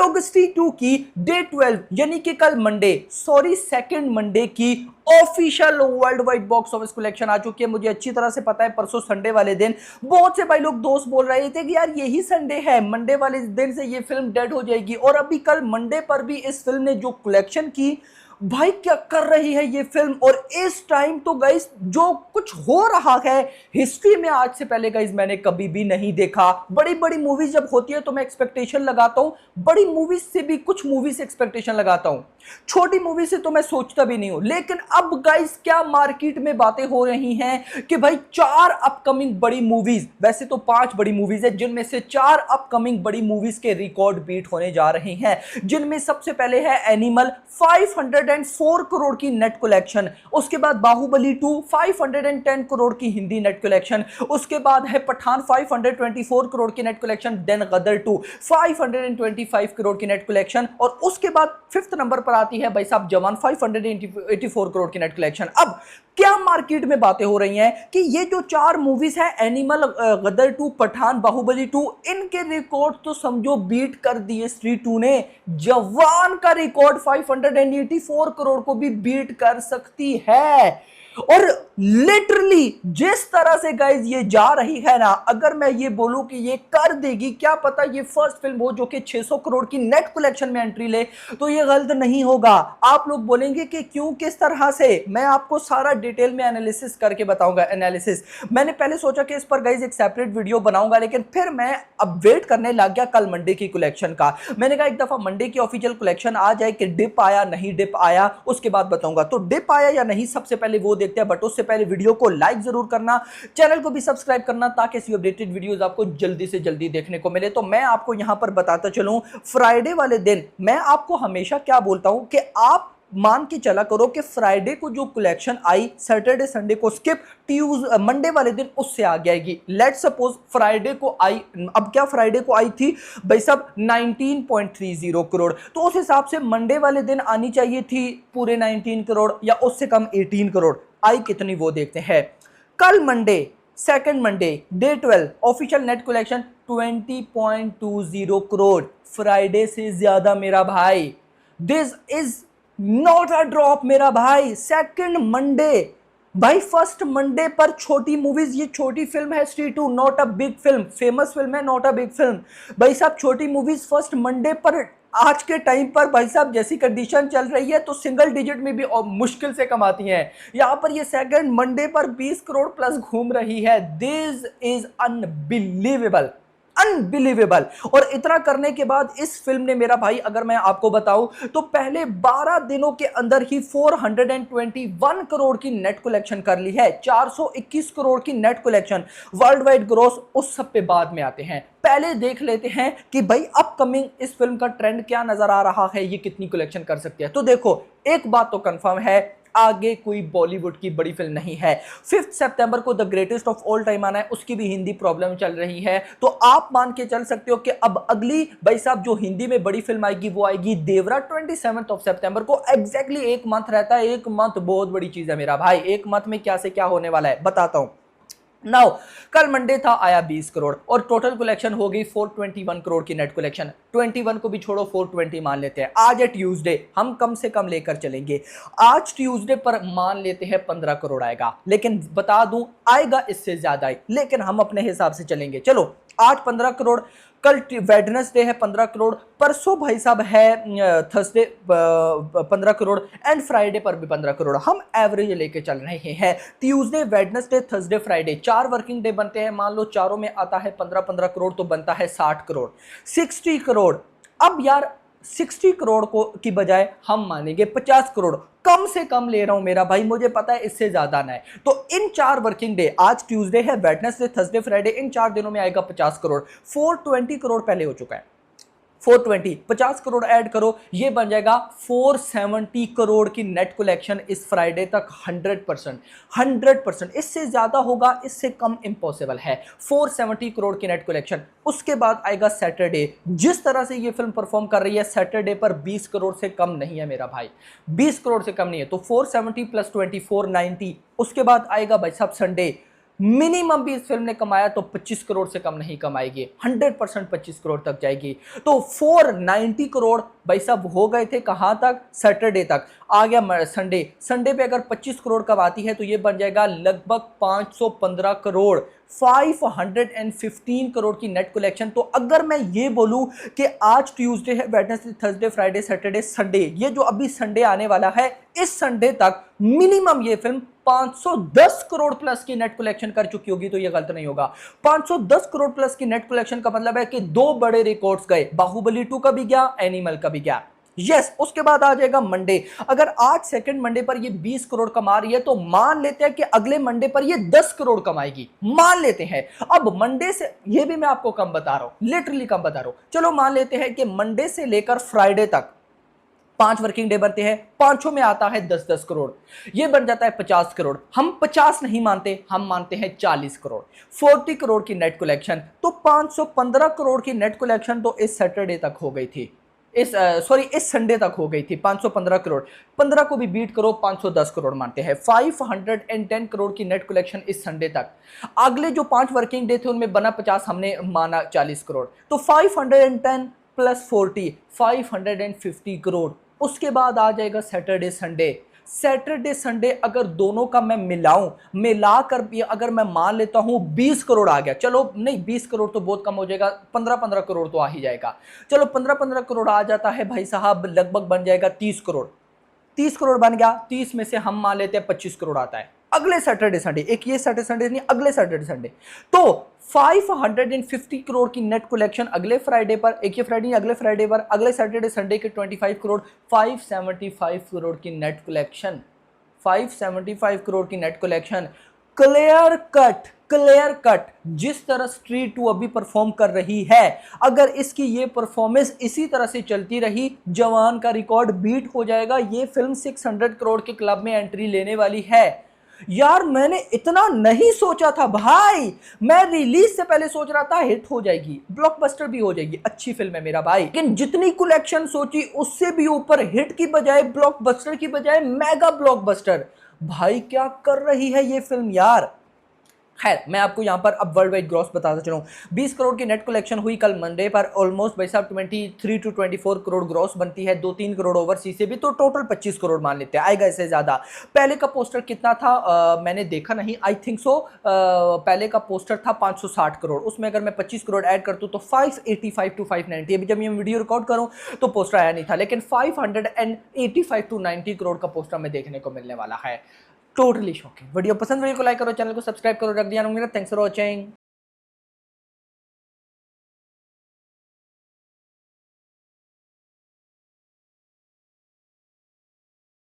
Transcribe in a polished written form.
लोग स्त्री 2 की डे 12 यानी कि कल मंडे सेकंड मंडे की official world wide box office collection आ चुकी है। मुझे अच्छी तरह से पता है परसों संडे वाले दिन बहुत से भाई लोग दोस्त बोल रहे थे कि यार यही संडे है, मंडे वाले दिन से ये फिल्म डेड हो जाएगी। और अभी कल मंडे पर भी इस फिल्म ने जो कलेक्शन की, भाई क्या कर रही है ये फिल्म। और इस टाइम तो गाइस जो कुछ हो रहा है हिस्ट्री में आज से पहले गाइस मैंने कभी भी नहीं देखा। बड़ी बड़ी मूवीज जब होती है तो मैं एक्सपेक्टेशन लगाता हूं, बड़ी मूवीज से भी कुछ मूवीज से एक्सपेक्टेशन लगाता हूं, छोटी मूवी से तो मैं सोचता भी नहीं हूं। लेकिन अब गाइस क्या मार्केट में बातें हो रही हैं कि भाई 4 अपकमिंग बड़ी मूवीज, वैसे तो 5 बड़ी मूवीज है जिनमें से 4 अपकमिंग बड़ी मूवीज के रिकॉर्ड बीट होने जा रहे हैं। जिनमें सबसे पहले है एनिमल 504 करोड़ की नेट कलेक्शन, उसके बाद बाहुबली 2 510 करोड़ की हिंदी नेट कलेक्शन, उसके बाद है पठान 524 करोड़ की नेट कलेक्शन, देन गदर 2 525 करोड़ की नेट कलेक्शन, और उसके बाद 5th नंबर पर आती है भाई साहब जवान 584 करोड़ की नेट कलेक्शन। अब क्या मार्केट में बातें हो रही हैं कि ये जो 4 मूवीज है एनिमल, गदर 2, पठान, बाहुबली 2, इनके रिकॉर्ड तो समझो बीट कर दिए स्त्री 2 ने। जवान का रिकॉर्ड 584 करोड़ को भी बीट कर सकती है। और लिटरली जिस तरह से गाइज ये जा रही है ना, अगर मैं ये बोलूं कि ये कर देगी, क्या पता ये फर्स्ट फिल्म हो जो कि 600 करोड़ की नेट कलेक्शन में एंट्री ले, तो ये गलत नहीं होगा। आप लोग बोलेंगे कि क्यों, किस तरह से, मैं आपको सारा डिटेल में एनालिसिस करके बताऊंगा। एनालिसिस मैंने पहले सोचा कि इस पर गाइज एक सेपरेट वीडियो बनाऊंगा, लेकिन फिर मैं अब वेट करने लग गया कल मंडे की कलेक्शन का। मैंने कहा एक दफा मंडे की ऑफिशियल कलेक्शन आ जाए कि डिप आया नहीं डिप आया, उसके बाद बताऊंगा। तो डिप आया या नहीं सबसे पहले वो देखते हैं, बट उससे पहले वीडियो को लाइक जरूर करना, चैनल को भी सब्सक्राइब करना, ताकि ऐसी अपडेटेड वीडियोस आपको जल्दी से जल्दी देखने को मिले। तो मैं आपको यहां पर बताता चलूं, फ्राइडे वाले दिन मैं आपको हमेशा क्या बोलता हूं कि आप मान के चला करो कि फ्राइडे को जो कलेक्शन आई सैटरडे संडे को स्किप, मंडे वाले दिन उससे आ जाएगी। लेट सपोज फ्राइडे को आई, अब क्या फ्राइडे को आई थी भाई साहब 19.30 करोड़, तो उस हिसाब से मंडे वाले दिन आनी चाहिए थी पूरे 19 करोड़ या उससे कम 18 करोड़। आई कितनी वो देखते हैं। कल Monday second Monday day 12 official net collection 20.20 crore, Friday से ज्यादा मेरा भाई। This is not a drop मेरा भाई। सेकंड मंडे भाई, फर्स्ट मंडे पर छोटी मूवीज, ये छोटी फिल्म है स्त्री 2, not a big film, famous film है नॉट अ बिग फिल्म। भाई साहब छोटी मूवीज फर्स्ट मंडे पर आज के टाइम पर भाई साहब जैसी कंडीशन चल रही है तो सिंगल डिजिट में भी मुश्किल से कमाती हैं। यहां पर ये सेकंड मंडे पर 20 करोड़ प्लस घूम रही है। This is unbelievable, unbelievable. और इतना करने के बाद इस फिल्म ने मेरा भाई, अगर मैं आपको बताऊं तो पहले 12 दिनों के अंदर ही 421 करोड़ की नेट कलेक्शन कर ली है। 421 करोड़ की net collection, world wide gross उस सब पे बाद में आते हैं। पहले देख लेते हैं कि भाई अपकमिंग इस फिल्म का ट्रेंड क्या नजर आ रहा है, ये कितनी कलेक्शन कर सकती है। तो देखो एक बात तो कंफर्म है, आगे कोई बॉलीवुड की बड़ी फिल्म नहीं है। 5 सितंबर को the greatest of all time आना है, उसकी भी हिंदी प्रॉब्लम चल रही है। तो आप मान के चल सकते हो कि अब अगली भाई साहब जो हिंदी में बड़ी फिल्म आएगी वो आएगी देवरा 27 सितंबर को। एग्जैक्टली एक मंथ रहता है, एक मंथ बहुत बड़ी चीज है मेरा भाई। एक मंथ में क्या से क्या होने वाला है बताता हूं। नाउ कल मंडे था, आया 20 करोड़ और टोटल कलेक्शन हो गई 421 करोड़ की नेट कलेक्शन। 21 को भी छोड़ो, 420 मान लेते हैं। आज है ट्यूसडे, हम कम से कम लेकर चलेंगे। आज ट्यूसडे पर मान लेते हैं 15 करोड़ आएगा, लेकिन बता दूं आएगा इससे ज्यादा ही, लेकिन हम अपने हिसाब से चलेंगे। चलो आज 15 करोड़, कल वेडनेसडे है 15 करोड़, परसों भाई साहब है थर्सडे 15 करोड़, एंड फ्राइडे पर भी 15 करोड़। हम एवरेज लेके चल रहे हैं। Tuesday, Wednesday, Thursday, Friday 4 working day बनते हैं। मान लो चारों में आता है 15-15 करोड़, तो बनता है 60 करोड़, 60 करोड़। अब यार 60 करोड़ को की बजाय हम मानेंगे 50 करोड़, कम से कम ले रहा हूं मेरा भाई, मुझे पता है इससे ज्यादा ना है। तो इन 4 वर्किंग डे, आज ट्यूसडे है, वेडनेसडे, थर्सडे, फ्राइडे, इन 4 दिनों में आएगा 50 करोड़। 420 करोड़ पहले हो चुका है। 420 50 करोड़ ऐड करो, ये बन जाएगा 470 करोड़ की नेट कलेक्शन इस फ्राइडे तक। 100%, इससे ज्यादा होगा, इससे कम इंपॉसिबल है। 470 करोड़ की नेट कलेक्शन। उसके बाद आएगा सैटरडे। जिस तरह से ये फिल्म परफॉर्म कर रही है, सैटरडे पर 20 करोड़ से कम नहीं है मेरा भाई, 20 करोड़ से कम नहीं है। तो 470 प्लस 20 490। उसके बाद आएगा भाई साहब संडे, मिनिमम भी इस फिल्म ने कमाया तो 25 करोड़ से कम नहीं कमाएगी, 100% 25 करोड़ तक जाएगी। तो 490 करोड़ भाई साहब हो गए थे कहां तक, सैटरडे तक। आ गया संडे पे अगर 25 करोड़ कमाती है तो ये बन जाएगा लगभग 515 करोड़, 515 करोड़ की नेट कलेक्शन। तो अगर मैं ये बोलूं कि आज ट्यूसडे है, Wednesday, Thursday, Friday, Saturday, Sunday, ये जो अभी संडे आने वाला है, इस संडे तक मिनिमम ये फिल्म 510 करोड़ प्लस की नेट कलेक्शन कर चुकी होगी, तो ये गलत नहीं होगा। 510 करोड़ प्लस की नेट कलेक्शन का मतलब है कि दो बड़े रिकॉर्ड्स गए, बाहुबली 2 का भी गया, एनिमल का भी गया। यस, उसके बाद आ जाएगा मंडे। अगर आज सेकंड मंडे पर ये 20 करोड़ कमा रही है तो मान लेते हैं कि अगले मंडे पर ये 10 करोड़ कमाएगी, मान लेते हैं। अब मंडे से, ये भी मैं आपको कम बता रहा हूं, लिटरली कम बता रहा हूं, चलो मान लेते हैं कि मंडे से लेकर फ्राइडे तक 5 वर्किंग डे बनते हैं, पांचों में आता है 10-10 करोड़, ये बन जाता है 50 करोड़। हम 50 नहीं मानते, हम मानते हैं 40 करोड़, 40 करोड़ की नेट कलेक्शन। तो 515 करोड़ की नेट कलेक्शन तो इस सैटरडे तक हो गई थी, इस संडे तक हो गई थी। 515 करोड़, 15 को भी बीट करो, 510 करोड़ मानते हैं। 510 करोड़ की नेट कलेक्शन इस संडे तक। अगले जो 5 वर्किंग डे थे उनमें बना 50, हमने माना 40 करोड़। तो 510 प्लस 40, 550 करोड़। उसके बाद आ जाएगा सैटरडे संडे अगर दोनों का मैं मिलाकर भी अगर मैं मान लेता हूं 20 करोड़ आ गया, चलो नहीं 20 करोड़ तो बहुत कम हो जाएगा, 15-15 करोड़ तो आ ही जाएगा। चलो 15-15 करोड़ आ जाता है भाई साहब, लगभग बन जाएगा 30 करोड़। 30 करोड़ बन गया, 30 में से हम मान लेते हैं 25 करोड़ आता है अगले सैटरडे संडे, एक ये सैटरडे संडे नहीं, अगले सैटरडे संडे। तो 550 करोड़ की नेट कलेक्शन अगले फ्राइडे पर, एक ये फ्राइडे अगले फ्राइडे पर, अगले सैटरडे संडे के 25 करोड़, 575 करोड़ की नेट कलेक्शन, 575 करोड़ की नेट कलेक्शन। क्लियर कट जिस तरह स्ट्रीट 2 अभी परफॉर्म कर रही है, अगर इसकी ये परफॉर्मेंस इसी तरह से चलती रही, जवान का रिकॉर्ड बीट हो जाएगा। ये फिल्म 600 करोड़ के क्लब में एंट्री लेने वाली है। यार मैंने इतना नहीं सोचा था भाई, मैं रिलीज से पहले सोच रहा था हिट हो जाएगी, ब्लॉकबस्टर भी हो जाएगी, अच्छी फिल्म है मेरा भाई। लेकिन जितनी कलेक्शन सोची उससे भी ऊपर, हिट की बजाय, ब्लॉकबस्टर की बजाय मेगा ब्लॉकबस्टर। भाई क्या कर रही है ये फिल्म यार। खैर मैं आपको यहां पर अब वर्ल्ड वाइड ग्रॉस बताता चलूं। 20 करोड़ की नेट कलेक्शन हुई कल मंडे पर, ऑलमोस्ट भाई साहब 23 to 24 करोड़ ग्रॉस बनती है, 2-3 करोड़ ओवरसीज से भी, तो टोटल 25 करोड़ मान लेते हैं, आएगा इससे ज्यादा। पहले का पोस्टर कितना था मैंने देखा नहीं, आई थिंक सो पहले का पोस्टर था 560 करोड़, उसमें अगर मैं 25 करोड़ ऐड कर दूं तो 585 to 590। अभी जब मैं वीडियो रिकॉर्ड करूं तो पोस्टर आया नहीं था, लेकिन 585 to 90 करोड़ का पोस्टर हमें देखने को मिलने वाला है। Totally shocking. वीडियो पसंद, वीडियो को लाइक करो, चैनल को सब्सक्राइब करो, रख दिया। Thanks for watching.